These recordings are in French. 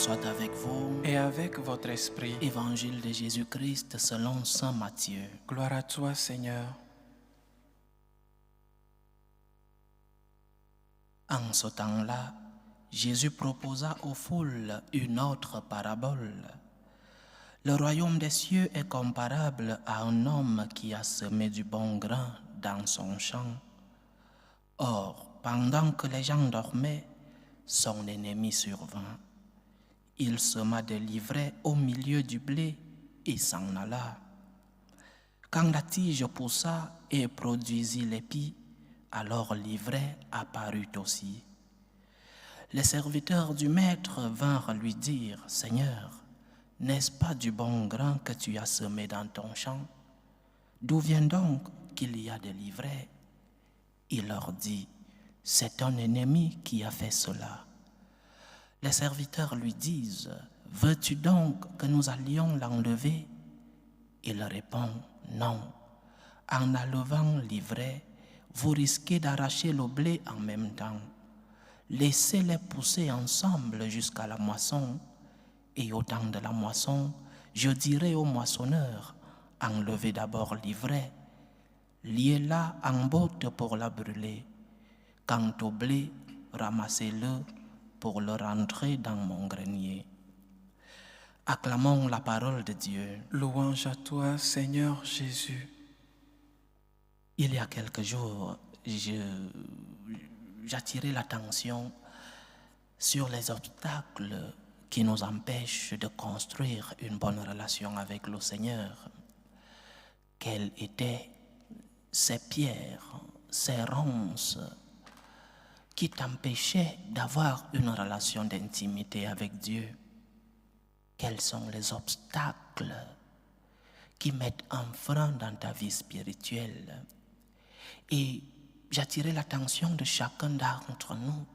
soit avec vous. Et avec votre esprit. Évangile de Jésus-Christ selon saint Matthieu. Gloire à toi, Seigneur. En ce temps-là, Jésus proposa aux foules une autre parabole. Le royaume des cieux est comparable à un homme qui a semé du bon grain dans son champ. Or, pendant que les gens dormaient, son ennemi survint. Il sema de l'ivraie au milieu du blé et s'en alla. Quand la tige poussa et produisit l'épi, alors l'ivraie apparut aussi. Les serviteurs du maître vinrent lui dire, « Seigneur, n'est-ce pas du bon grain que tu as semé dans ton champ? D'où vient donc qu'il y a de l'ivraie ?» Il leur dit, « C'est ton ennemi qui a fait cela. » Les serviteurs lui disent, « Veux-tu donc que nous allions l'enlever ?» Il répond, « Non. En enlevant l'ivraie, vous risquez d'arracher le blé en même temps. Laissez-les pousser ensemble jusqu'à la moisson, et au temps de la moisson, je dirai au moissonneur, enlevez d'abord l'ivraie, liez-la en botte pour la brûler. Quant au blé, ramassez-le pour le rentrer dans mon grenier. » Acclamons la parole de Dieu. Louange à toi, Seigneur Jésus. Il y a quelques jours, j'attirais l'attention sur les obstacles qui nous empêchent de construire une bonne relation avec le Seigneur. Quelles étaient ces pierres, ces ronces qui t'empêchaient d'avoir une relation d'intimité avec Dieu? Quels sont les obstacles qui mettent un frein dans ta vie spirituelle? Et j'attirais l'attention de chacun d'entre nous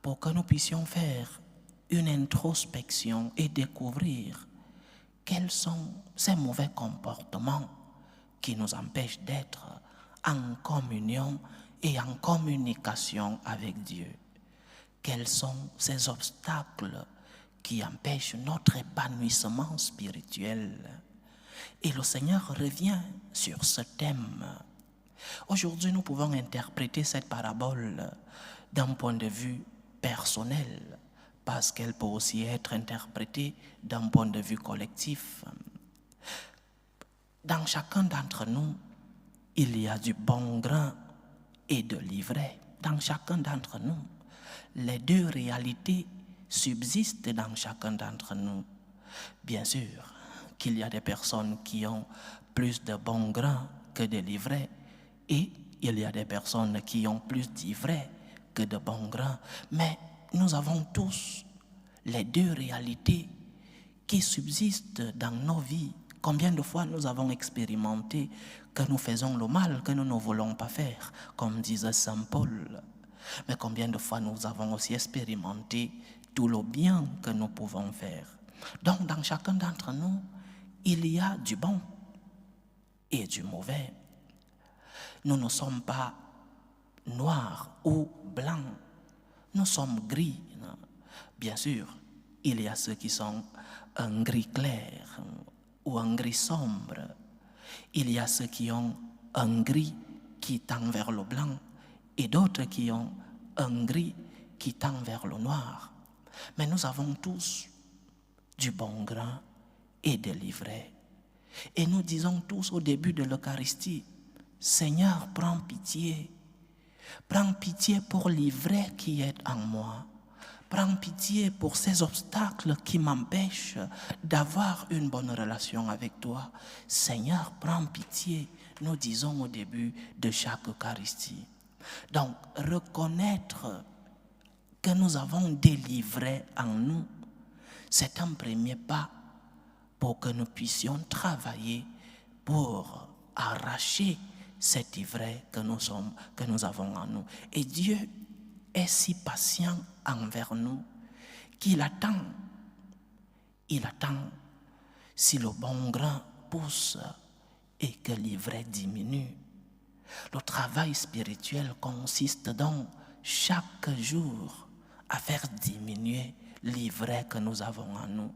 pour que nous puissions faire une introspection et découvrir quels sont ces mauvais comportements qui nous empêchent d'être en communion et en communication avec Dieu. Quels sont ces obstacles qui empêchent notre épanouissement spirituel? Et le Seigneur revient sur ce thème. Aujourd'hui, nous pouvons interpréter cette parabole d'un point de vue personnel, parce qu'elle peut aussi être interprétée d'un point de vue collectif. Dans chacun d'entre nous, il y a du bon grain et de l'ivraie. Dans chacun d'entre nous, les deux réalités subsistent dans chacun d'entre nous. Bien sûr qu'il y a des personnes qui ont plus de bon grain que de l'ivraie, et il y a des personnes qui ont plus d'ivraie que de bon grain, mais nous avons tous les deux réalités qui subsistent dans nos vies. Combien de fois nous avons expérimenté que nous faisons le mal que nous ne voulons pas faire, comme disait Saint Paul. Mais combien de fois nous avons aussi expérimenté tout le bien que nous pouvons faire. Donc dans chacun d'entre nous, il y a du bon et du mauvais. Nous ne sommes pas noirs ou blancs, nous sommes gris. Bien sûr, il y a ceux qui sont un gris clair ou un gris sombre. Il y a ceux qui ont un gris qui tend vers le blanc et d'autres qui ont un gris qui tend vers le noir. Mais nous avons tous du bon grain et de l'ivraie. Et nous disons tous au début de l'Eucharistie, « Seigneur, prends pitié. Prends pitié pour l'ivraie qui est en moi. Prends pitié pour ces obstacles qui m'empêchent d'avoir une bonne relation avec toi. Seigneur, prends pitié. » Nous disons au début de chaque Eucharistie. Donc, reconnaître que nous avons des livrets en nous, c'est un premier pas pour que nous puissions travailler pour arracher cet ivraie que nous avons en nous. Et Dieu est si patient envers nous qu'il attend. Il attend si le bon grain pousse et que l'ivraie diminue. Le travail spirituel consiste donc chaque jour à faire diminuer l'ivraie que nous avons en nous.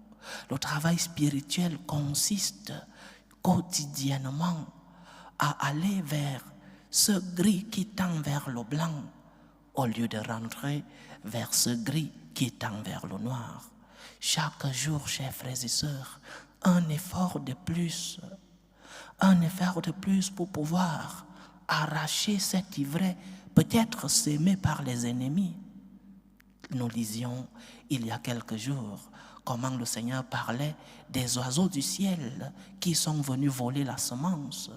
Le travail spirituel consiste quotidiennement à aller vers ce gris qui tend vers le blanc au lieu de rentrer vers ce gris qui tend vers le noir. Chaque jour, chers frères et sœurs, un effort de plus pour pouvoir arracher cet ivraie, peut-être sémé par les ennemis. Nous lisions il y a quelques jours comment le Seigneur parlait des oiseaux du ciel qui sont venus voler la semence.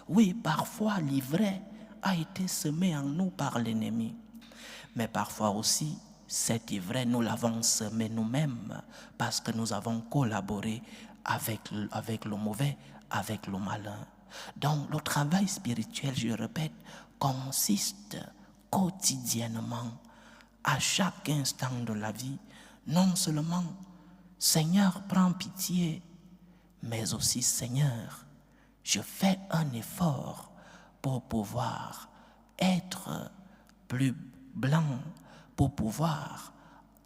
Oui, parfois l'ivraie a été semée en nous par l'ennemi, mais parfois aussi cet ivraie nous l'avons semé nous-mêmes parce que nous avons collaboré avec le mauvais, avec le malin. Donc le travail spirituel, je répète, consiste quotidiennement, à chaque instant de la vie, non seulement Seigneur, prends pitié, mais aussi Seigneur, je fais un effort pour pouvoir être plus blanc, pour pouvoir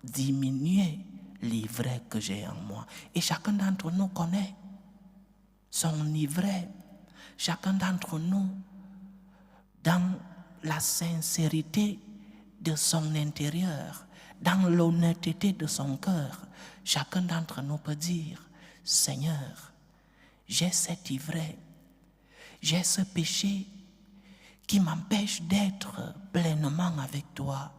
diminuer l'ivraie que j'ai en moi. Et chacun d'entre nous connaît son ivraie. Chacun d'entre nous, dans la sincérité de son intérieur, dans l'honnêteté de son cœur, chacun d'entre nous peut dire, Seigneur, j'ai cette ivraie, j'ai ce péché qui m'empêche d'être pleinement avec toi.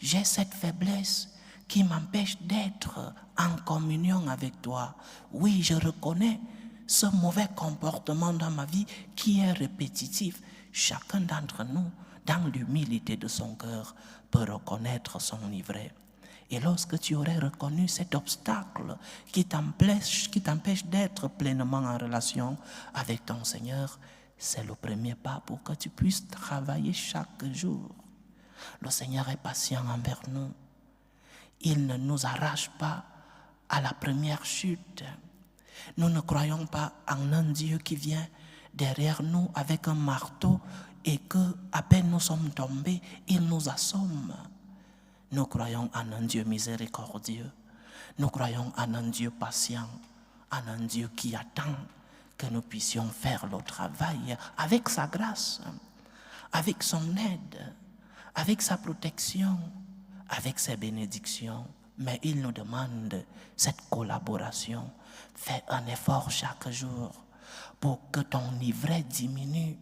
J'ai cette faiblesse qui m'empêche d'être en communion avec toi. Oui, je reconnais ce mauvais comportement dans ma vie qui est répétitif. Chacun d'entre nous, dans l'humilité de son cœur, peut reconnaître son ivraie. Et lorsque tu aurais reconnu cet obstacle qui t'empêche d'être pleinement en relation avec ton Seigneur, c'est le premier pas pour que tu puisses travailler chaque jour. Le Seigneur est patient envers nous. Il ne nous arrache pas à la première chute. Nous ne croyons pas en un Dieu qui vient derrière nous avec un marteau et que, à peine nous sommes tombés, il nous assomme. Nous croyons en un Dieu miséricordieux. Nous croyons en un Dieu patient, en un Dieu qui attend que nous puissions faire le travail avec sa grâce, avec son aide, avec sa protection, avec ses bénédictions. Mais il nous demande cette collaboration. Fais un effort chaque jour pour que ton ivraie diminue.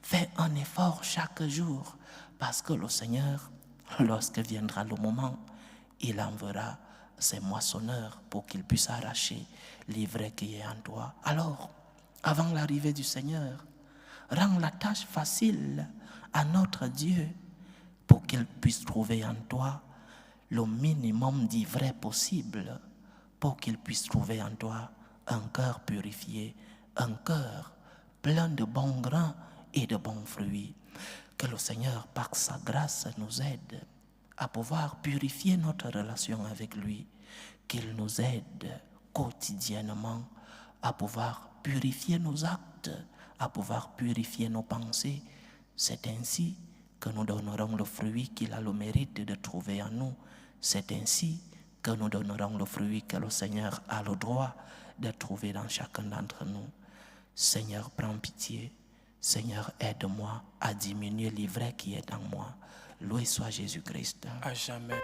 Fais un effort chaque jour parce que le Seigneur, lorsque viendra le moment, il enverra ses moissonneurs pour qu'ils puissent arracher l'ivraie qui est en toi. Alors, avant l'arrivée du Seigneur, rends la tâche facile à notre Dieu pour qu'il puisse trouver en toi le minimum d'ivraie possible, pour qu'il puisse trouver en toi un cœur purifié, un cœur plein de bons grains et de bons fruits. Que le Seigneur, par sa grâce, nous aide à pouvoir purifier notre relation avec lui, qu'il nous aide quotidiennement à pouvoir purifier nos actes, à pouvoir purifier nos pensées. C'est ainsi que nous donnerons le fruit qu'il a le mérite de trouver en nous. C'est ainsi que nous donnerons le fruit que le Seigneur a le droit de trouver dans chacun d'entre nous. Seigneur, prends pitié. Seigneur, aide-moi à diminuer l'ivraie qui est en moi. Loué soit Jésus-Christ. À jamais.